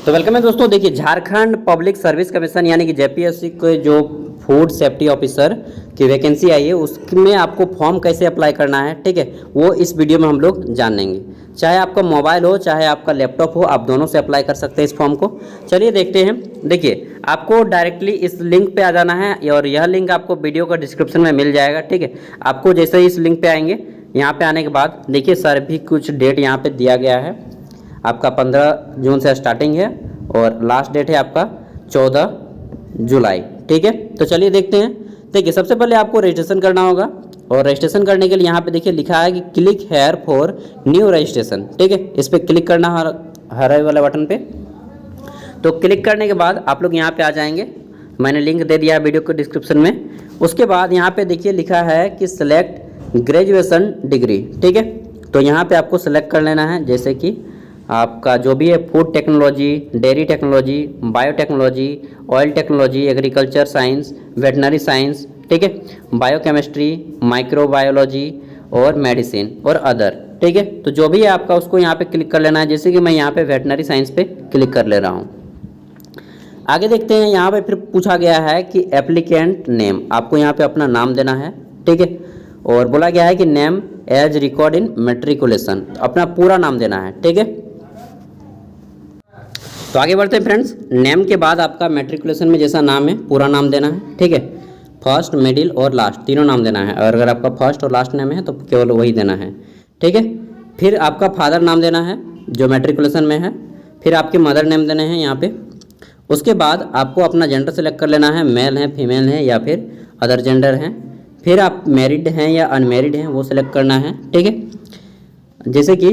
तो वेलकम है दोस्तों। देखिए, झारखंड पब्लिक सर्विस कमीशन यानी कि जेपीएससी के जो फूड सेफ्टी ऑफिसर की वैकेंसी आई है उसमें आपको फॉर्म कैसे अप्लाई करना है, ठीक है, वो इस वीडियो में हम लोग जान लेंगे। चाहे आपका मोबाइल हो चाहे आपका लैपटॉप हो, आप दोनों से अप्लाई कर सकते हैं इस फॉर्म को। चलिए देखते हैं। देखिए, आपको डायरेक्टली इस लिंक पे आ जाना है और यह लिंक आपको वीडियो का डिस्क्रिप्शन में मिल जाएगा, ठीक है। आपको जैसे ही इस लिंक पे आएंगे, यहाँ पे आने के बाद देखिए सर भी कुछ डेट यहाँ पे दिया गया है। आपका 15 जून से स्टार्टिंग है और लास्ट डेट है आपका 14 जुलाई, ठीक है। तो चलिए देखते हैं। देखिए, सबसे पहले आपको रजिस्ट्रेशन करना होगा और रजिस्ट्रेशन करने के लिए यहाँ पे देखिए लिखा है कि click here for new registration, ठीक है। इस पर क्लिक करना हरे वाले बटन पे। तो क्लिक करने के बाद आप लोग यहाँ पे आ जाएंगे। मैंने लिंक दे दिया है वीडियो के डिस्क्रिप्शन में। उसके बाद यहाँ पे देखिए लिखा है कि सिलेक्ट ग्रेजुएशन डिग्री, ठीक है। तो यहाँ पे आपको सिलेक्ट कर लेना है, जैसे कि आपका जो भी है food technology, dairy technology, biotechnology, oil technology, agriculture science, veterinary science, ठीक है, बायोकेमिस्ट्री, माइक्रोबायोलॉजी और मेडिसिन और अदर, ठीक है। तो जो भी है आपका उसको यहाँ पे क्लिक कर लेना है। जैसे कि मैं यहाँ पे वेटनरी साइंस पे क्लिक कर ले रहा हूँ। आगे देखते हैं। यहाँ पे फिर पूछा गया है कि एप्लीकेंट नेम, आपको यहाँ पे अपना नाम देना है, ठीक है। और बोला गया है कि name age record in matriculation, अपना पूरा नाम देना है, ठीक है। तो आगे बढ़ते हैं फ्रेंड्स। नेम के बाद आपका मेट्रिकुलेशन में जैसा नाम है पूरा नाम देना है, ठीक है। फर्स्ट, मिडिल और लास्ट तीनों नाम देना है। और अगर आपका फर्स्ट और लास्ट नेम है तो केवल वही देना है, ठीक है। फिर आपका फादर नाम देना है जो मेट्रिकुलेशन में है। फिर आपके मदर नेम देने हैं यहाँ पे। उसके बाद आपको अपना जेंडर सेलेक्ट कर लेना है, मेल है, फीमेल है या फिर अदर जेंडर हैं। फिर आप मैरिड हैं या अनमैरिड हैं वो सिलेक्ट करना है, ठीक है। जैसे कि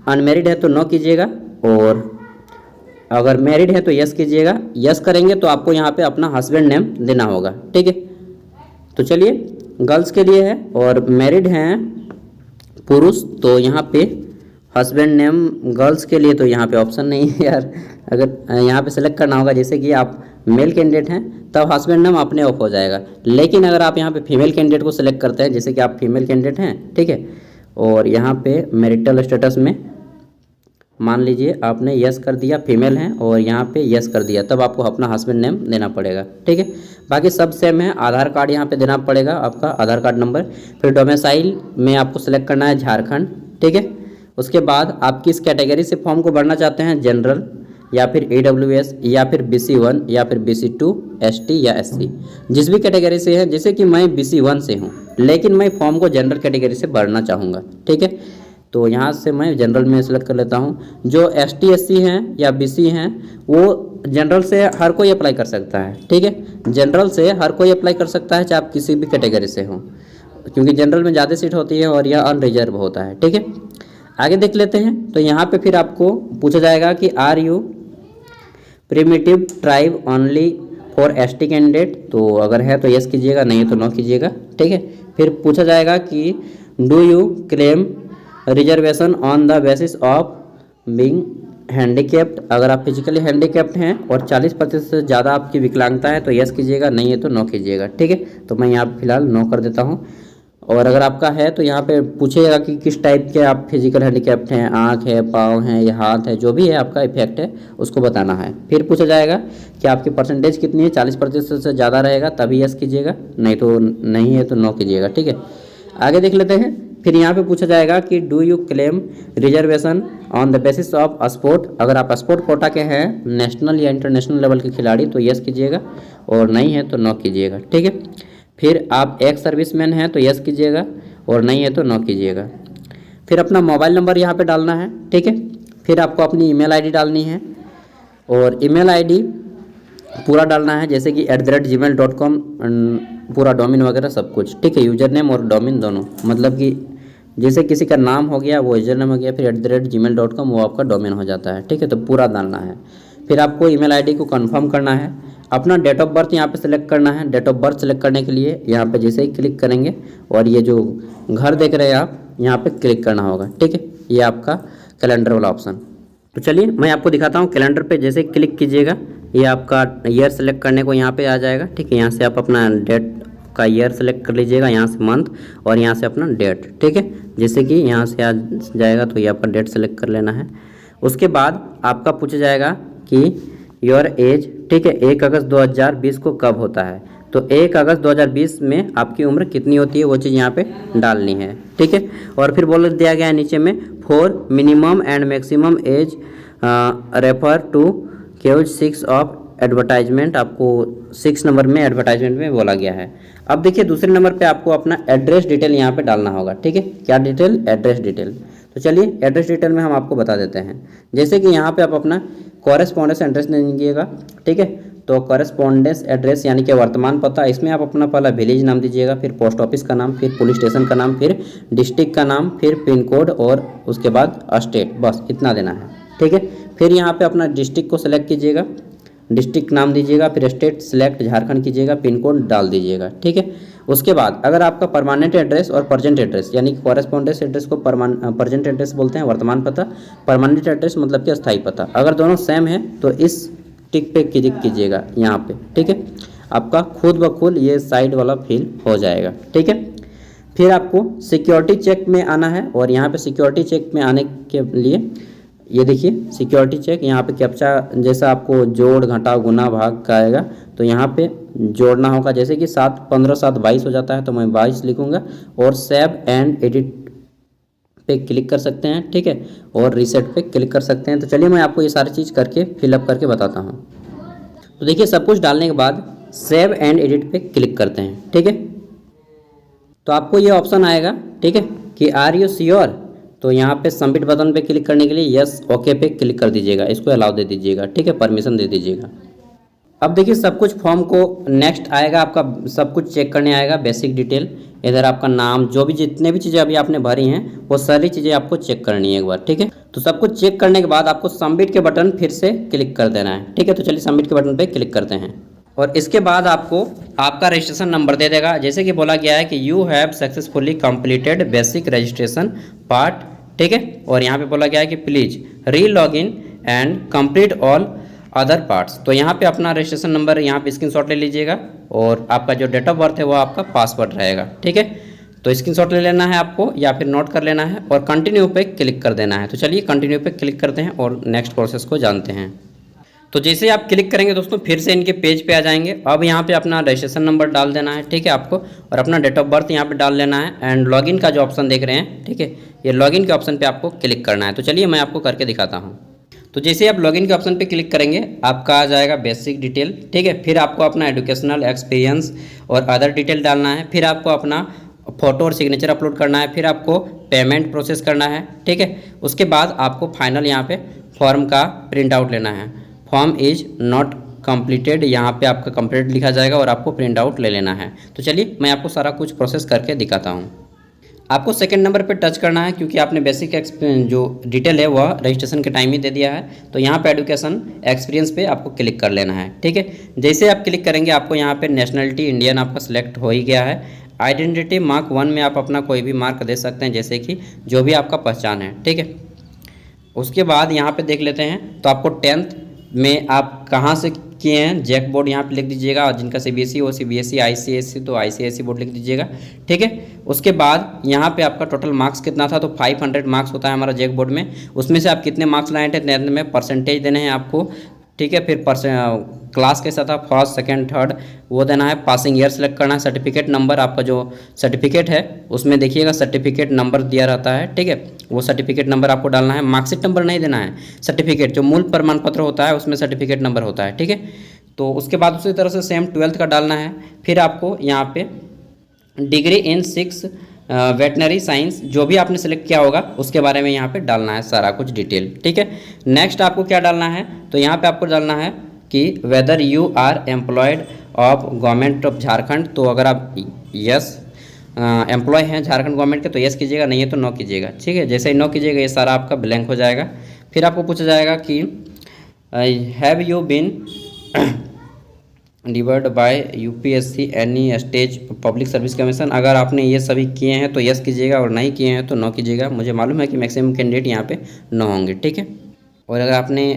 अनमैरिड है तो नो कीजिएगा और अगर मैरिड है तो यस कीजिएगा। यस करेंगे तो आपको यहाँ पे अपना हस्बैंड नेम देना होगा, ठीक है। तो चलिए, गर्ल्स के लिए है और मैरिड हैं पुरुष तो यहाँ पे हस्बैंड नेम, गर्ल्स के लिए तो यहाँ पे ऑप्शन नहीं है यार। अगर यहाँ पे सेलेक्ट करना होगा, जैसे कि आप मेल कैंडिडेट हैं तब हस्बैंड नेम अपने ऑफ हो जाएगा। लेकिन अगर आप यहाँ पे फीमेल कैंडिडेट को सिलेक्ट करते हैं, जैसे कि आप फीमेल कैंडिडेट हैं, ठीक है, और यहाँ पे मैरिटल स्टेटस में मान लीजिए आपने यस कर दिया, फीमेल हैं और यहाँ पे यस कर दिया, तब आपको अपना हस्बैंड नेम देना पड़ेगा, ठीक है। बाकी सब सेम है। आधार कार्ड यहाँ पे देना पड़ेगा, आपका आधार कार्ड नंबर। फिर डोमिसाइल में आपको सेलेक्ट करना है झारखंड, ठीक है। उसके बाद आप किस कैटेगरी से फॉर्म को भरना चाहते हैं, जनरल या फिर AWS या फिर BC1 या फिर BC2, ST या SC, जिस भी कैटेगरी से है। जैसे कि मैं BC1 से हूँ लेकिन मैं फॉर्म को जनरल कैटेगरी से भरना चाहूँगा, ठीक है। तो यहाँ से मैं जनरल में सेलेक्ट कर लेता हूँ। जो ST SC हैं या BC हैं वो जनरल से हर कोई अप्लाई कर सकता है, ठीक है। जनरल से हर कोई अप्लाई कर सकता है, चाहे आप किसी भी कैटेगरी से हों, क्योंकि जनरल में ज़्यादा सीट होती है और यह अनरिजर्व होता है, ठीक है। आगे देख लेते हैं। तो यहाँ पे फिर आपको पूछा जाएगा कि are you primitive tribe only for ST candidate, तो अगर है तो यस कीजिएगा, नहीं तो नो कीजिएगा, ठीक है। फिर पूछा जाएगा कि do you claim reservation on the basis of being handicapped, अगर आप फिजिकली हैंडीकैप्ड हैं और 40% से ज़्यादा आपकी विकलांगता है तो यस कीजिएगा, नहीं है तो नो कीजिएगा, ठीक है। तो मैं यहाँ फिलहाल नो कर देता हूँ। और अगर आपका है तो यहाँ पे पूछेगा कि किस टाइप के आप फिजिकल हैंडीकैप्ड हैं, आँख है, पाँव हैं या हाथ है, जो भी है आपका इफेक्ट है उसको बताना है। फिर पूछा जाएगा कि आपकी परसेंटेज कितनी है, 40% से ज़्यादा रहेगा तभी यस कीजिएगा, नहीं तो नहीं है तो नो कीजिएगा, ठीक है। आगे देख लेते हैं। फिर यहाँ पे पूछा जाएगा कि do you claim reservation on the basis of sport, अगर आप स्पोर्ट कोटा के हैं, नेशनल या इंटरनेशनल लेवल के खिलाड़ी, तो यस कीजिएगा और नहीं है तो नो कीजिएगा, ठीक है। फिर आप एक्स सर्विसमैन हैं तो यस कीजिएगा और नहीं है तो नो कीजिएगा। फिर अपना मोबाइल नंबर यहाँ पे डालना है, ठीक है। फिर आपको अपनी ईमेल आईडी डालनी है और ईमेल आईडी पूरा डालना है, जैसे कि @gmail.com, पूरा डोमेन वगैरह सब कुछ, ठीक है। यूजर नेम और डोमेन दोनों, मतलब कि जैसे किसी का नाम हो गया वो यूजर नेम हो गया, फिर @gmail.com वो आपका डोमेन हो जाता है, ठीक है। तो पूरा डालना है। फिर आपको ईमेल आईडी को कंफर्म करना है। अपना डेट ऑफ बर्थ यहाँ पे सेलेक्ट करना है। डेट ऑफ बर्थ सेलेक्ट करने के लिए यहाँ पे जैसे ही क्लिक करेंगे और ये जो घर देख रहे हैं आप, यहाँ पे क्लिक करना होगा, ठीक है। ये आपका कैलेंडर वाला ऑप्शन। तो चलिए मैं आपको दिखाता हूँ। कैलेंडर पे जैसे क्लिक कीजिएगा ये आपका ईयर सेलेक्ट करने को यहाँ पे आ जाएगा, ठीक है। यहाँ से आप अपना डेट का ईयर सेलेक्ट कर लीजिएगा, यहाँ से मंथ और यहाँ से अपना डेट, ठीक है। जैसे कि यहाँ से आ जाएगा तो ये आपका डेट सेलेक्ट कर लेना है। उसके बाद आपका पूछा जाएगा कि योर एज, ठीक है, 1 अगस्त 2020 को कब होता है। तो 1 अगस्त 2020 में आपकी उम्र कितनी होती है वो चीज़ यहाँ पे डालनी है, ठीक है। और फिर बोल दिया गया है नीचे में for minimum and maximum age refer to clause 6 of advertisement, आपको 6 नंबर में एडवर्टाइजमेंट में बोला गया है। अब देखिए दूसरे नंबर पे आपको अपना एड्रेस डिटेल यहाँ पे डालना होगा, ठीक है। क्या डिटेल? Address detail. तो चलिए एड्रेस डिटेल में हम आपको बता देते हैं। जैसे कि यहाँ पे आप अपना कॉरेस्पॉन्डेंस एड्रेस दीजिएगा, ठीक है। तो कॉरेस्पॉन्डेंस एड्रेस यानी कि वर्तमान पता, इसमें आप अपना पहला विलेज नाम दीजिएगा, फिर पोस्ट ऑफिस का नाम, फिर पुलिस स्टेशन का नाम, फिर डिस्ट्रिक्ट का नाम, फिर पिन कोड और उसके बाद स्टेट, बस इतना देना है, ठीक है। फिर यहाँ पे अपना डिस्ट्रिक्ट को सिलेक्ट कीजिएगा, डिस्ट्रिक्ट नाम दीजिएगा, फिर स्टेट सिलेक्ट झारखंड कीजिएगा, पिन कोड डाल दीजिएगा, ठीक है। उसके बाद अगर आपका परमानेंट एड्रेस और प्रेजेंट एड्रेस यानी कि कॉरेस्पॉन्डेंस एड्रेस को प्रेजेंट एड्रेस बोलते हैं, वर्तमान पता, परमानेंट एड्रेस मतलब कि अस्थायी पता, अगर दोनों सेम है तो इस टिक पे क्लिक कीजिएगा यहाँ पे, ठीक है। आपका खुद ब खुद ये साइड वाला फिल हो जाएगा, ठीक है। फिर आपको सिक्योरिटी चेक में आना है और यहाँ पे सिक्योरिटी चेक में आने के लिए ये देखिए सिक्योरिटी चेक, यहाँ पे कैप्चा जैसा आपको जोड़ घटा गुना भाग का आएगा तो यहाँ पे जोड़ना होगा। जैसे कि 7 15 7 22 हो जाता है तो मैं 22 लिखूँगा और सेव एंड एडिट पे क्लिक कर सकते हैं, ठीक है, और रीसेट पे क्लिक कर सकते हैं। तो चलिए मैं आपको ये सारी चीज़ करके फिलअप करके बताता हूँ। तो देखिए सब कुछ डालने के बाद सेव एंड एडिट पे क्लिक करते हैं, ठीक है। तो आपको ये ऑप्शन आएगा, ठीक है, कि आर यू श्योर। तो यहाँ पे सबमिट बटन पे क्लिक करने के लिए यस ओके पे क्लिक कर दीजिएगा, इसको अलाउ दे दीजिएगा, ठीक है, परमिशन दे दीजिएगा। अब देखिए सब कुछ फॉर्म को नेक्स्ट आएगा, आपका सब कुछ चेक करने आएगा, बेसिक डिटेल, इधर आपका नाम, जो भी जितने भी चीज़ें अभी आपने भरी हैं वो सारी चीज़ें आपको चेक करनी है एक बार, ठीक है। तो सब कुछ चेक करने के बाद आपको सबमिट के बटन फिर से क्लिक कर देना है, ठीक है। तो चलिए सबमिट के बटन पर क्लिक करते हैं और इसके बाद आपको आपका रजिस्ट्रेशन नंबर दे देगा। जैसे कि बोला गया है कि you have successfully completed basic registration part, ठीक है। और यहाँ पे बोला गया है कि प्लीज री log in and complete all other parts. तो यहाँ पे अपना रजिस्ट्रेशन नंबर यहाँ पे स्क्रीनशॉट ले लीजिएगा और आपका जो डेट ऑफ बर्थ है वो आपका पासवर्ड रहेगा, ठीक है। तो स्क्रीनशॉट ले लेना है आपको या फिर नोट कर लेना है और कंटिन्यू पे क्लिक कर देना है। तो चलिए कंटिन्यू पे क्लिक करते हैं और नेक्स्ट प्रोसेस को जानते हैं। तो जैसे आप क्लिक करेंगे दोस्तों फिर से इनके पेज पे आ जाएंगे। अब यहाँ पे अपना रजिस्ट्रेशन नंबर डाल देना है, ठीक है आपको, और अपना डेट ऑफ बर्थ यहाँ पे डाल लेना है एंड लॉगिन का जो ऑप्शन देख रहे हैं, ठीक है, ये लॉगिन के ऑप्शन पे आपको क्लिक करना है। तो चलिए मैं आपको करके दिखाता हूँ। तो जैसे आप लॉगिन के ऑप्शन पे क्लिक करेंगे आपका आ जाएगा बेसिक डिटेल, ठीक है। फिर आपको अपना एजुकेशनल एक्सपीरियंस और अदर डिटेल डालना है, फिर आपको अपना फोटो और सिग्नेचर अपलोड करना है, फिर आपको पेमेंट प्रोसेस करना है, ठीक है। उसके बाद आपको फाइनल यहाँ पे फॉर्म का प्रिंट आउट लेना है। फॉर्म इज नॉट कंप्लीटेड, यहाँ पे आपका कंप्लीट लिखा जाएगा और आपको प्रिंट आउट ले लेना है। तो चलिए मैं आपको सारा कुछ प्रोसेस करके दिखाता हूँ। आपको सेकंड नंबर पे टच करना है क्योंकि आपने बेसिक जो डिटेल है वह रजिस्ट्रेशन के टाइम ही दे दिया है। तो यहाँ पे एजुकेशन एक्सपीरियंस पे आपको क्लिक कर लेना है, ठीक है। जैसे आप क्लिक करेंगे आपको यहाँ पे नेशनलिटी इंडियन आपका सिलेक्ट हो ही गया है। आइडेंटिटी मार्क 1 में आप अपना कोई भी मार्क दे सकते हैं, जैसे कि जो भी आपका पहचान है, ठीक है। उसके बाद यहाँ पे देख लेते हैं तो आपको 10th में आप कहाँ से किए हैं, जैक बोर्ड यहाँ पे लिख दीजिएगा, और जिनका सीबीएसई हो सीबीएसई, आईसीएसई तो आईसीएसई बोर्ड लिख दीजिएगा, ठीक है। उसके बाद यहाँ पे आपका टोटल मार्क्स कितना था, तो 500 मार्क्स होता है हमारा जैक बोर्ड में। उसमें से आप कितने मार्क्स लाए थे 10th में, परसेंटेज देने हैं आपको, ठीक है। फिर क्लास कैसा था, फर्स्ट सेकंड थर्ड वो देना है। पासिंग ईयर सेलेक्ट करना है। सर्टिफिकेट नंबर, आपका जो सर्टिफिकेट है उसमें देखिएगा सर्टिफिकेट नंबर दिया रहता है, ठीक है, वो सर्टिफिकेट नंबर आपको डालना है। मार्कशीट नंबर नहीं देना है, सर्टिफिकेट जो मूल प्रमाण पत्र होता है उसमें सर्टिफिकेट नंबर होता है, ठीक है। तो उसके बाद उसी तरह से सेम 12th का डालना है। फिर आपको यहाँ पे डिग्री इन 6 वेटनरी साइंस जो भी आपने सेलेक्ट किया होगा उसके बारे में यहाँ पे डालना है सारा कुछ डिटेल, ठीक है। नेक्स्ट आपको क्या डालना है, तो यहाँ पे आपको डालना है कि whether you are employed of government of Jharkhand. तो अगर आप यस एम्प्लॉय हैं झारखंड गवर्नमेंट के तो यस कीजिएगा, नहीं है तो नो कीजिएगा, ठीक है। जैसे ही नो कीजिएगा ये सारा आपका ब्लैंक हो जाएगा। फिर आपको पूछा जाएगा कि have you been debarred by UPSC any stage public service commission. अगर आपने ये सभी किए हैं तो यस कीजिएगा और नहीं किए हैं तो नो कीजिएगा। मुझे मालूम है कि मैक्सिमम कैंडिडेट यहाँ पे नो होंगे, ठीक है। और अगर आपने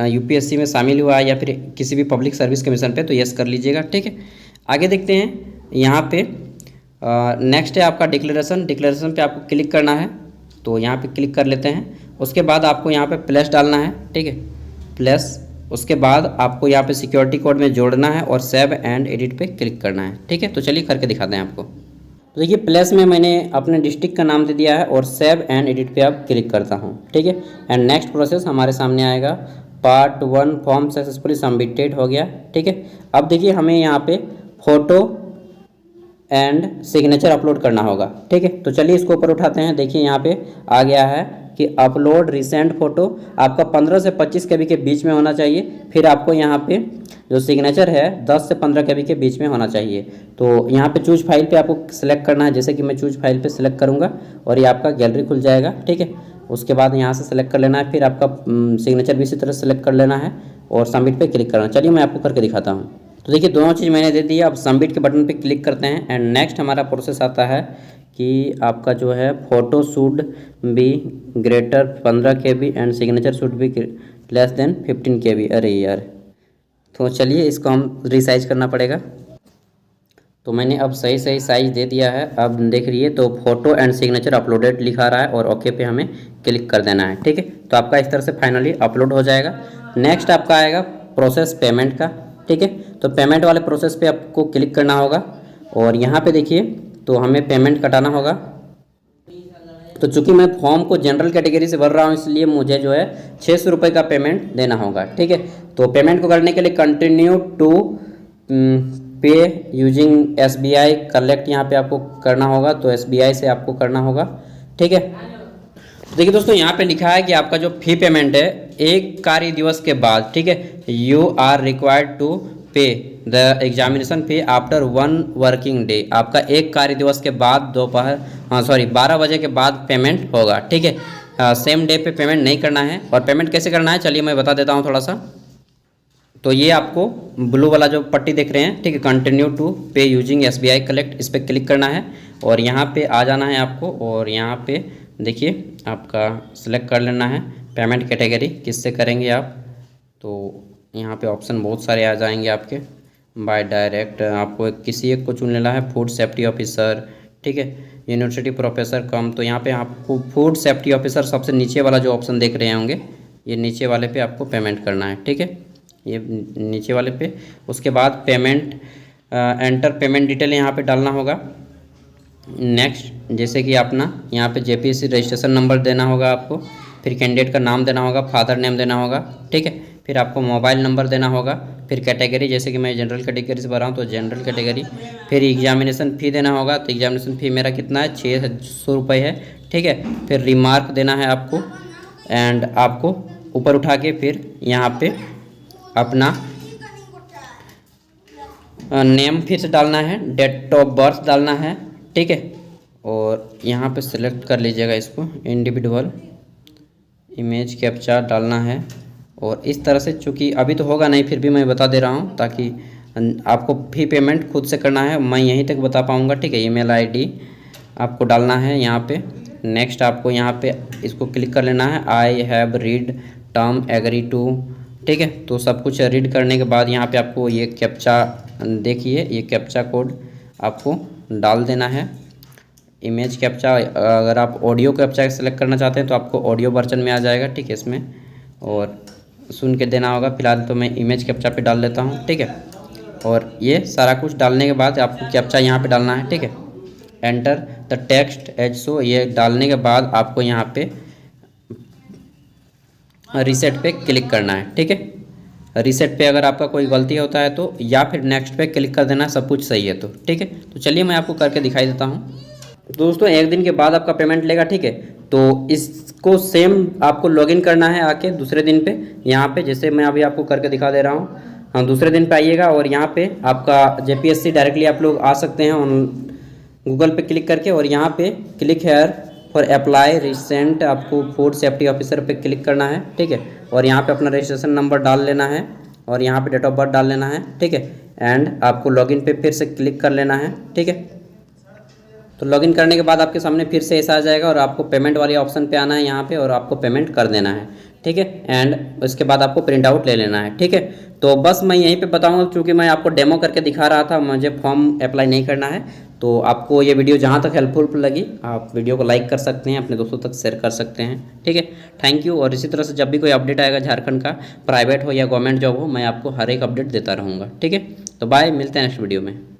यूपीएससी में शामिल हुआ है या फिर किसी भी पब्लिक सर्विस कमीशन पे तो यस कर लीजिएगा, ठीक है। आगे देखते हैं यहाँ पे नेक्स्ट है आपका डिक्लेरेशन। डिक्लेरेशन पे आपको क्लिक करना है, तो यहाँ पे क्लिक कर लेते हैं। उसके बाद आपको यहाँ पे प्लस डालना है, ठीक है, प्लस। उसके बाद आपको यहाँ पे सिक्योरिटी कोड में जोड़ना है और सेव एंड एडिट पे क्लिक करना है। ठीक है, तो चलिए करके दिखाते हैं आपको। तो देखिए प्लस में मैंने अपने डिस्ट्रिक्ट का नाम दे दिया है और सेव एंड एडिट पे अब क्लिक करता हूँ। ठीक है, एंड नेक्स्ट प्रोसेस हमारे सामने आएगा, पार्ट 1 फॉर्म सक्सेसफुली सबमिटेड हो गया। ठीक है, अब देखिए हमें यहाँ पे फ़ोटो एंड सिग्नेचर अपलोड करना होगा। ठीक है, तो चलिए इसको ऊपर उठाते हैं। देखिए यहाँ पे आ गया है कि अपलोड रिसेंट फ़ोटो, आपका 15 से 25 KB के बीच में होना चाहिए। फिर आपको यहाँ पे जो सिग्नेचर है 10 से 15 KB के बीच में होना चाहिए। तो यहाँ पे चूज फाइल पे आपको सिलेक्ट करना है, जैसे कि मैं चूज फाइल पे सिलेक्ट करूँगा और ये आपका गैलरी खुल जाएगा। ठीक है, उसके बाद यहाँ से सिलेक्ट कर लेना है, फिर आपका सिग्नेचर भी इसी तरह सेलेक्ट कर लेना है और सबमिट पे क्लिक करना। चलिए मैं आपको करके दिखाता हूँ। तो देखिए दोनों चीज़ मैंने दे दी है। अब सबमिट के बटन पे क्लिक करते हैं एंड नेक्स्ट हमारा प्रोसेस आता है कि आपका जो है photo should be greater 15 KB and signature should be less than 15 KB। अरे यार, तो चलिए इसको हम रिसाइज करना पड़ेगा। तो मैंने अब सही साइज दे दिया है। अब देख रही है तो फ़ोटो एंड सिग्नेचर अपलोडेड लिखा रहा है और ओके पे हमें क्लिक कर देना है। ठीक है, तो आपका इस तरह से फाइनली अपलोड हो जाएगा। नेक्स्ट आपका आएगा प्रोसेस पेमेंट का। ठीक है, तो पेमेंट वाले प्रोसेस पे आपको क्लिक करना होगा और यहाँ पे देखिए तो हमें पेमेंट कटाना होगा। तो चूँकि मैं फॉर्म को जनरल कैटेगरी से भर रहा हूँ इसलिए मुझे जो है 600 रुपये का पेमेंट देना होगा। ठीक है, तो पेमेंट को करने के लिए कंटिन्यू टू पे यूजिंग SBI कलेक्ट यहाँ पे आपको करना होगा, तो SBI से आपको करना होगा। ठीक है, तो देखिए दोस्तों यहाँ पे लिखा है कि आपका जो फी पेमेंट है 1 कार्य दिवस के बाद, ठीक है, यू आर रिक्वायर्ड टू पे the examination fee after 1 working day. आपका 1 कार्य दिवस के बाद 12 बजे के बाद पेमेंट होगा। ठीक है, सेम डे पे पेमेंट नहीं करना है। और पेमेंट कैसे करना है चलिए मैं बता देता हूँ थोड़ा सा। तो ये आपको ब्लू वाला जो पट्टी देख रहे हैं, ठीक है, कंटिन्यू टू पे यूजिंग SBI कलेक्ट, इस पर क्लिक करना है और यहाँ पे आ जाना है आपको। और यहाँ पे देखिए आपका सिलेक्ट कर लेना है पेमेंट कैटेगरी, किससे करेंगे आप। तो यहाँ पे ऑप्शन बहुत सारे आ जाएंगे आपके। बाय डायरेक्ट आपको किसी एक को चुन लेना है, फूड सेफ्टी ऑफिसर, ठीक है, यूनिवर्सिटी प्रोफेसर कम। तो यहाँ पे आपको फूड सेफ्टी ऑफिसर सबसे नीचे वाला जो ऑप्शन देख रहे होंगे, ये नीचे वाले पे आपको पेमेंट करना है। ठीक है, ये नीचे वाले पे। उसके बाद पेमेंट एंटर पेमेंट डिटेल यहाँ पे डालना होगा। नेक्स्ट जैसे कि अपना यहाँ पे JPSC रजिस्ट्रेशन नंबर देना होगा आपको, फिर कैंडिडेट का नाम देना होगा, फादर नेम देना होगा। ठीक है, फिर आपको मोबाइल नंबर देना होगा, फिर कैटेगरी, जैसे कि मैं जनरल कैटेगरी से भरा हूँ तो जनरल कैटेगरी, फिर एग्जामिनेशन फ़ी देना होगा। तो एग्जामिनेशन फ़ी मेरा कितना है, 600 रुपये है। ठीक है, फिर रिमार्क देना है आपको एंड आपको ऊपर उठा के फिर यहाँ पे अपना नेम फिर से डालना है, डेट ऑफ बर्थ डालना है। ठीक है, और यहाँ पे सिलेक्ट कर लीजिएगा इसको, इंडिविजुअल इमेज कैप्चा डालना है। और इस तरह से, चूँकि अभी तो होगा नहीं फिर भी मैं बता दे रहा हूँ ताकि आपको फी पेमेंट खुद से करना है, मैं यहीं तक बता पाऊँगा। ठीक है, ईमेल ID आपको डालना है यहाँ पे। नेक्स्ट आपको यहाँ पे इसको क्लिक कर लेना है, I have read term agree to. ठीक है, तो सब कुछ रीड करने के बाद यहाँ पे आपको ये कैप्चा, देखिए ये कैप्चा कोड आपको डाल देना है, इमेज कैप्चा। अगर आप ऑडियो कैप्चा सेलेक्ट करना चाहते हैं तो आपको ऑडियो वर्जन में आ जाएगा। ठीक है, इसमें और सुन के देना होगा। फिलहाल तो मैं इमेज कैप्चा पे डाल लेता हूँ। ठीक है, और ये सारा कुछ डालने के बाद आपको कैप्चा यहाँ पे डालना है। ठीक है, एंटर द टेक्स्ट एज सो, ये डालने के बाद आपको यहाँ पे रीसेट पे क्लिक करना है। ठीक है, रीसेट पे अगर आपका कोई गलती होता है तो, या फिर नेक्स्ट पे क्लिक कर देना, सब कुछ सही है तो। ठीक है, तो चलिए मैं आपको करके दिखाई देता हूँ। दोस्तों 1 दिन के बाद आपका पेमेंट लेगा। ठीक है, तो इसको सेम आपको लॉगिन करना है आके दूसरे दिन पे यहाँ पे, जैसे मैं अभी आपको करके दिखा दे रहा हूँ। हाँ, दूसरे दिन पे आइएगा और यहाँ पे आपका JPSC डायरेक्टली आप लोग आ सकते हैं गूगल पे क्लिक करके, और यहाँ पे click here for apply recent, आपको फूड सेफ्टी ऑफिसर पे क्लिक करना है। ठीक है, और यहाँ पे अपना रजिस्ट्रेशन नंबर डाल लेना है और यहाँ पे डेट ऑफ बर्थ डाल लेना है। ठीक है, एंड आपको लॉगिन पे फिर से क्लिक कर लेना है। ठीक है, तो लॉगिन करने के बाद आपके सामने फिर से ऐसा आ जाएगा और आपको पेमेंट वाले ऑप्शन पे आना है यहाँ पे और आपको पेमेंट कर देना है। ठीक है, एंड उसके बाद आपको प्रिंट आउट ले लेना है। ठीक है, तो बस मैं यहीं पे बताऊंगा, क्योंकि मैं आपको डेमो करके दिखा रहा था, मुझे फॉर्म अप्लाई नहीं करना है। तो आपको ये वीडियो जहाँ तक हेल्पफुल लगी आप वीडियो को लाइक कर सकते हैं, अपने दोस्तों तक शेयर कर सकते हैं, ठीक है। Thank you. और इसी तरह से जब भी कोई अपडेट आएगा झारखंड का, प्राइवेट हो या गवर्नमेंट जॉब हो, मैं आपको हर एक अपडेट देता रहूँगा, ठीक है। तो बाय, मिलते हैं नेक्स्ट वीडियो में।